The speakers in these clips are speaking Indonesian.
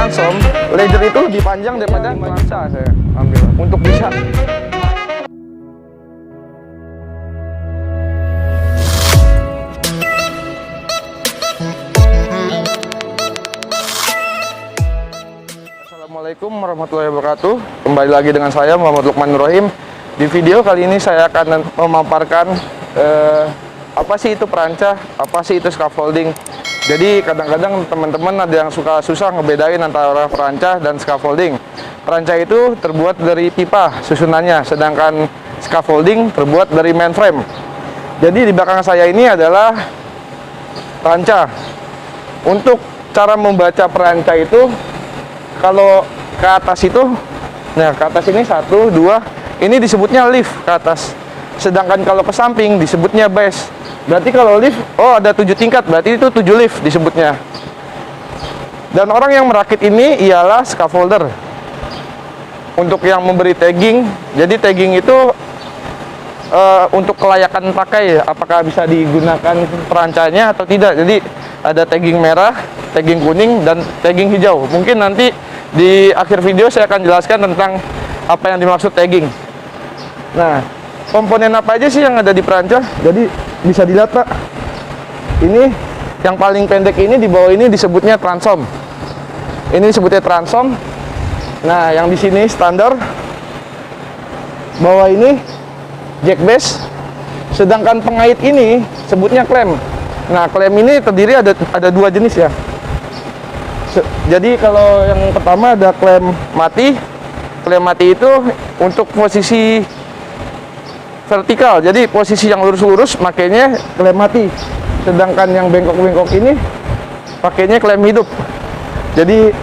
transom, ledger itu lebih panjang daripada plancha. Saya ambil untuk bisa. Assalamualaikum warahmatullahi wabarakatuh. Kembali lagi dengan saya Muhammad Lukman Nurrohim. Di video kali ini saya akan memaparkan apa sih itu peranca, apa sih itu scaffolding. Jadi kadang-kadang teman-teman ada yang suka susah ngebedain antara peranca dan scaffolding. Peranca itu terbuat dari pipa susunannya, sedangkan scaffolding terbuat dari mainframe. Jadi di belakang saya ini adalah peranca. Untuk cara membaca peranca itu, kalau ke atas itu, nah ke atas ini 1, 2, ini disebutnya lift ke atas. Sedangkan kalau ke samping disebutnya base. Berarti kalau lift, oh ada 7 tingkat, berarti itu 7 lift disebutnya. Dan orang yang merakit ini ialah scaffolder. Untuk yang memberi tagging, jadi tagging itu untuk kelayakan pakai, apakah bisa digunakan perancanya atau tidak. Jadi ada tagging merah, tagging kuning, dan tagging hijau. Mungkin nanti di akhir video saya akan jelaskan tentang apa yang dimaksud tagging. Nah, komponen apa aja sih yang ada di peranca? Jadi bisa dilihat Pak, ini yang paling pendek ini di bawah ini disebutnya transom. Ini disebutnya transom. Nah, yang di sini standar. Bawah ini jack base. Sedangkan pengait ini sebutnya klem. Nah, klem ini terdiri ada 2 jenis ya. Jadi kalau yang pertama ada klem mati. Klem mati itu untuk posisi vertikal, jadi posisi yang lurus-lurus makanya klem mati. Sedangkan yang bengkok-bengkok ini pakainya klem hidup. Jadi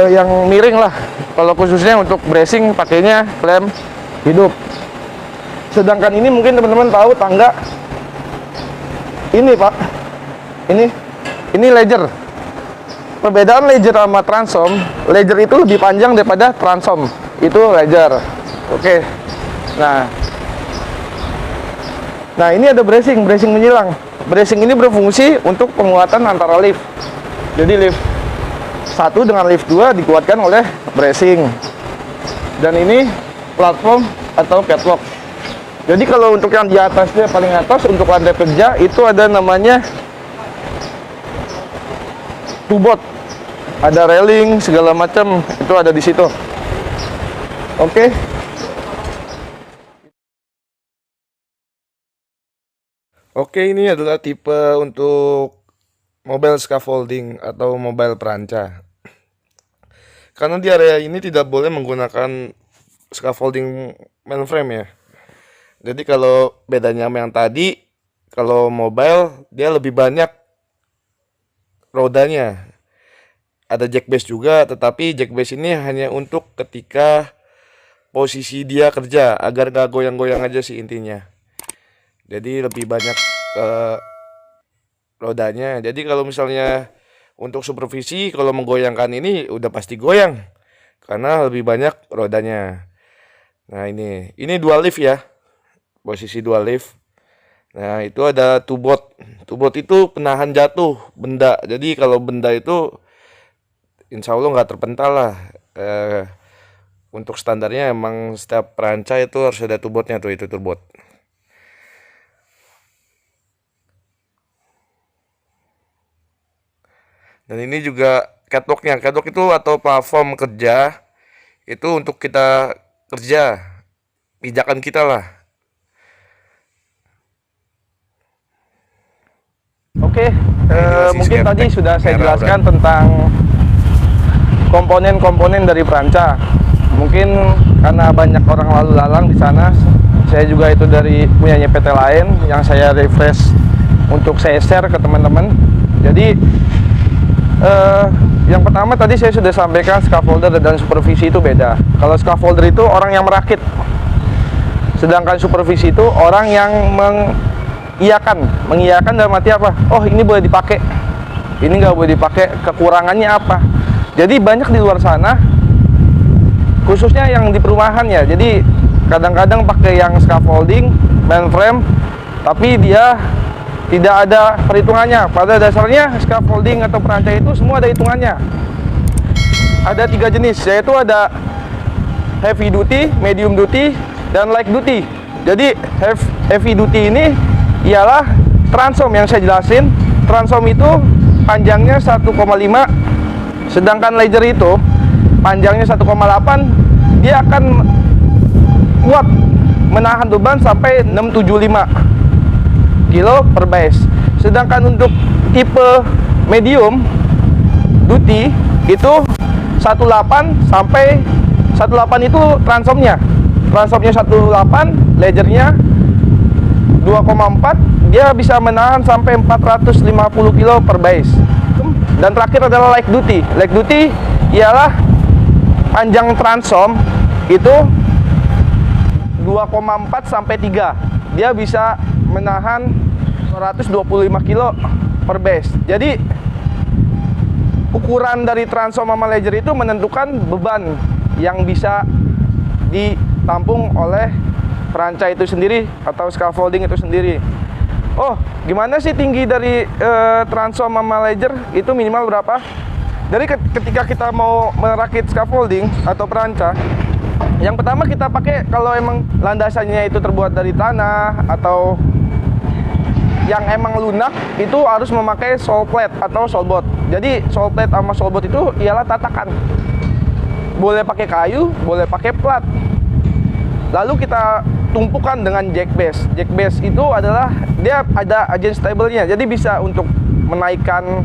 yang miring lah. Kalau khususnya untuk bracing pakainya klem hidup. Sedangkan ini mungkin teman-teman tahu tangga ini Pak. Ini ledger. Perbedaan ledger sama transom, ledger itu lebih panjang daripada transom. Itu ledger. Oke. Nah, ini ada bracing menyilang. Bracing ini berfungsi untuk penguatan antara lift. Jadi lift 1 dengan lift 2 dikuatkan oleh bracing. Dan ini platform atau catwalk. Jadi kalau untuk yang di atasnya, paling atas untuk lantai kerja itu ada namanya tubot. Ada railing segala macam, itu ada di situ. Oke. Oke, ini adalah tipe untuk mobile scaffolding atau mobile peranca. Karena di area ini tidak boleh menggunakan scaffolding mainframe ya. Jadi kalau bedanya sama yang tadi, kalau mobile dia lebih banyak rodanya. Ada jack base juga, tetapi jack base ini hanya untuk ketika posisi dia kerja, agar gak goyang-goyang aja sih intinya. Jadi lebih banyak rodanya. Jadi kalau misalnya untuk supervisi, kalau menggoyangkan ini udah pasti goyang karena lebih banyak rodanya. Nah, ini 2 lift ya, posisi 2 lift. Nah, itu ada tubot. Tubot itu penahan jatuh benda. Jadi kalau benda itu insya Allah nggak terpental lah. Untuk standarnya emang setiap peranca itu harus ada tubotnya tuh, itu tubot. Dan ini juga catwalknya. Catwalk itu atau platform kerja itu untuk kita kerja, pijakan kita lah. Oke, mungkin tadi sudah saya jelaskan tentang komponen-komponen dari peranca. Mungkin karena banyak orang lalu lalang di sana, saya juga itu dari punyanya PT lain yang saya refresh untuk saya share ke teman-teman. Jadi yang pertama tadi saya sudah sampaikan scaffolder dan supervisi itu beda. Kalau scaffolder itu orang yang merakit, sedangkan supervisi itu orang yang mengiyakan dalam arti apa? Oh, ini boleh dipakai, ini nggak boleh dipakai, kekurangannya apa. Jadi banyak di luar sana, khususnya yang di perumahan ya. Jadi kadang-kadang pakai yang scaffolding, mainframe, tapi dia tidak ada perhitungannya. Pada dasarnya scaffolding atau peranca itu semua ada hitungannya. ada 3 jenis, yaitu ada heavy duty, medium duty, dan light duty. Jadi heavy duty ini ialah transom yang saya jelasin. Transom itu panjangnya 1,5, sedangkan ledger itu panjangnya 1,8. Dia akan kuat menahan beban sampai 675 kilo per base. Sedangkan untuk tipe medium duty itu 18 sampai 18 itu transomnya 18, ledgernya 2,4, dia bisa menahan sampai 450 kilo per base. Dan terakhir adalah light duty. Light duty ialah panjang transom itu 2,4 sampai 3. Dia bisa menahan 125 kilo per base. Jadi ukuran dari transom sama ledger itu menentukan beban yang bisa ditampung oleh peranca itu sendiri atau scaffolding itu sendiri. Oh, gimana sih tinggi dari transom sama ledger? Itu minimal berapa? Jadi ketika kita mau merakit scaffolding atau peranca, yang pertama kita pakai, kalau emang landasannya itu terbuat dari tanah atau yang emang lunak, itu harus memakai sole plate atau sole board. Jadi sole plate sama sole board itu ialah tatakan. Boleh pakai kayu, boleh pakai plat. Lalu kita tumpukan dengan jack base. Jack base itu adalah, dia ada adjust stable-nya. Jadi bisa untuk menaikkan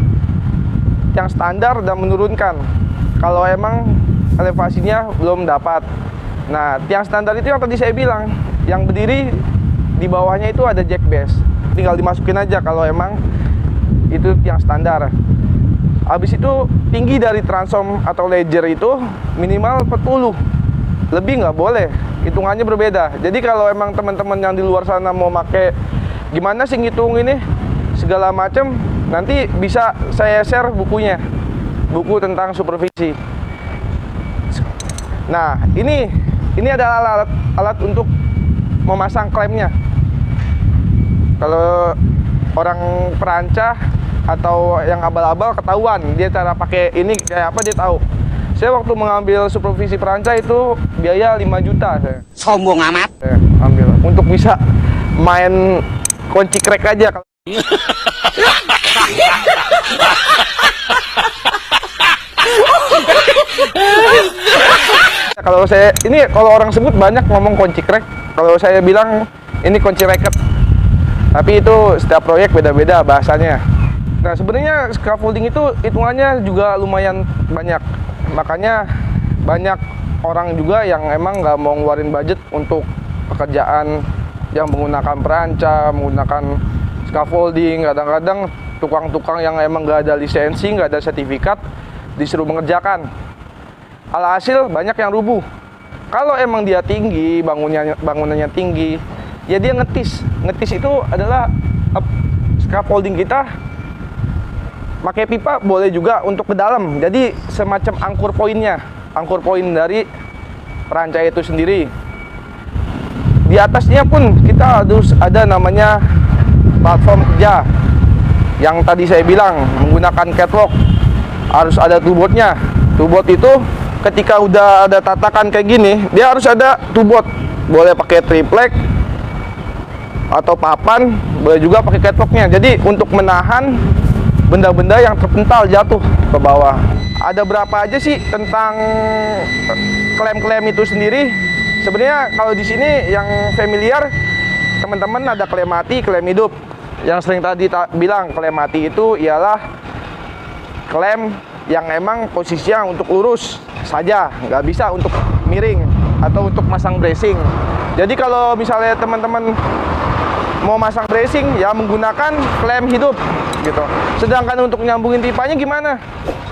yang standar dan menurunkan kalau emang elevasinya belum dapat. Nah, tiang standar itu yang tadi saya bilang, yang berdiri di bawahnya itu ada jack base. Tinggal dimasukin aja kalau emang itu tiang standar. Habis itu tinggi dari transom atau ledger itu minimal 40. Lebih nggak boleh, hitungannya berbeda. Jadi kalau emang teman-teman yang di luar sana mau pakai gimana sih ngitung ini segala macam, nanti bisa saya share bukunya, buku tentang supervisi. Nah, ini adalah alat untuk memasang klemnya. Kalau orang peranca atau yang abal-abal ketahuan dia cara pakai ini kayak apa, dia tahu. Saya waktu mengambil supervisi peranca itu biaya 5 juta saya. Sombong amat. Saya ambil untuk bisa main kunci krek aja. Kalau saya ini, kalau orang sebut banyak ngomong kunci krek, kalau saya bilang ini kunci reket. Tapi itu setiap proyek beda-beda bahasanya. Nah, sebenarnya scaffolding itu hitungannya juga lumayan banyak. Makanya banyak orang juga yang emang nggak mau ngeluarin budget untuk pekerjaan yang menggunakan peranca, menggunakan scaffolding. Kadang-kadang tukang-tukang yang emang nggak ada lisensi, nggak ada sertifikat, disuruh mengerjakan. Alhasil banyak yang rubuh. Kalau emang dia tinggi, bangunannya tinggi, ya dia ngetis. Ngetis itu adalah scaffolding kita pakai pipa, boleh juga untuk ke dalam. Jadi semacam angkur poinnya, angkur poin dari peranca itu sendiri. Di atasnya pun kita harus ada namanya platform kerja. Yang tadi saya bilang menggunakan catwalk, harus ada tubotnya. Tubot itu ketika udah ada tatakan kayak gini, dia harus ada tubot. Boleh pakai triplek atau papan, boleh juga pakai catwalknya. Jadi untuk menahan benda-benda yang terpental jatuh ke bawah. Ada berapa aja sih tentang klem-klem itu sendiri? Sebenarnya kalau di sini yang familiar, teman-teman ada klem mati, klem hidup. Yang sering tadi bilang klem mati itu ialah klem yang emang posisinya untuk lurus saja, nggak bisa untuk miring atau untuk masang bracing. Jadi kalau misalnya teman-teman mau masang bracing, ya menggunakan klem hidup gitu. Sedangkan untuk nyambungin pipanya gimana?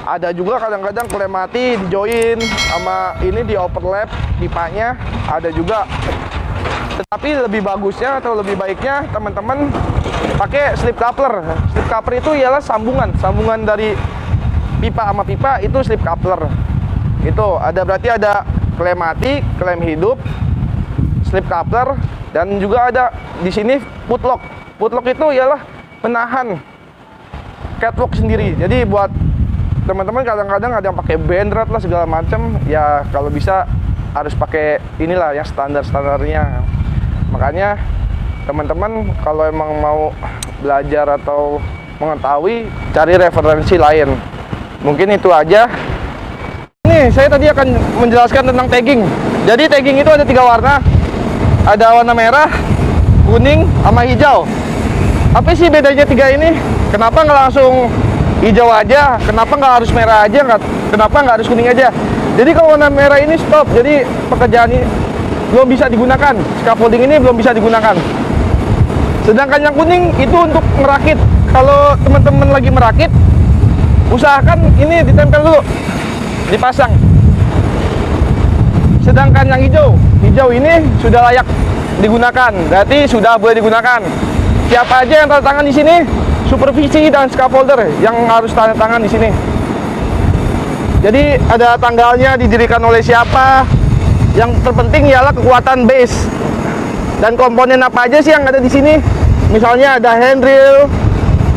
Ada juga kadang-kadang klem mati di join sama ini di overlap pipanya, ada juga. Tetapi lebih bagusnya atau lebih baiknya teman-teman pakai slip coupler. Slip coupler itu ialah sambungan dari pipa sama pipa, itu slip coupler. Itu ada, berarti ada klem mati, klem hidup, slip coupler, dan juga ada di sini footlock. Footlock itu ialah penahan catwalk sendiri. Jadi buat teman-teman kadang-kadang ada yang pakai band rod lah segala macam. Ya kalau bisa harus pakai inilah yang standar-standarnya. Makanya teman-teman kalau emang mau belajar atau mengetahui, cari referensi lain. Mungkin itu aja. Nih, saya tadi akan menjelaskan tentang tagging. Jadi tagging itu ada 3 warna. Ada warna merah, kuning, sama hijau. Apa sih bedanya 3 ini? Kenapa nggak langsung hijau aja? Kenapa nggak harus merah aja? Kenapa nggak harus kuning aja? Jadi kalau warna merah ini stop. Jadi pekerjaan ini belum bisa digunakan. Scaffolding ini belum bisa digunakan. Sedangkan yang kuning itu untuk merakit. Kalau teman-teman lagi merakit, usahakan ini ditempel dulu, dipasang. Sedangkan yang hijau ini sudah layak digunakan, berarti sudah boleh digunakan. Siapa aja yang tanda tangan di sini, supervisi dan scaffolder yang harus tanda tangan di sini. Jadi ada tanggalnya, didirikan oleh siapa. Yang terpenting ialah kekuatan base dan komponen apa aja sih yang ada di sini. Misalnya ada handrail,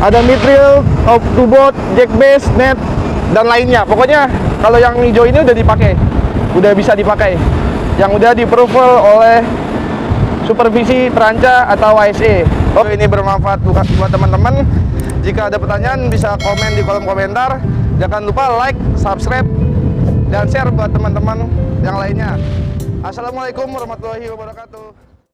ada midrail, to-board, jack base, net, dan lainnya. Pokoknya kalau yang hijau ini udah dipakai, udah bisa dipakai, yang udah di-approval oleh supervisi peranca atau ASE. Oh, ini bermanfaat buat teman-teman. Jika ada pertanyaan bisa komen di kolom komentar. Jangan lupa like, subscribe, dan share buat teman-teman yang lainnya. Assalamualaikum warahmatullahi wabarakatuh.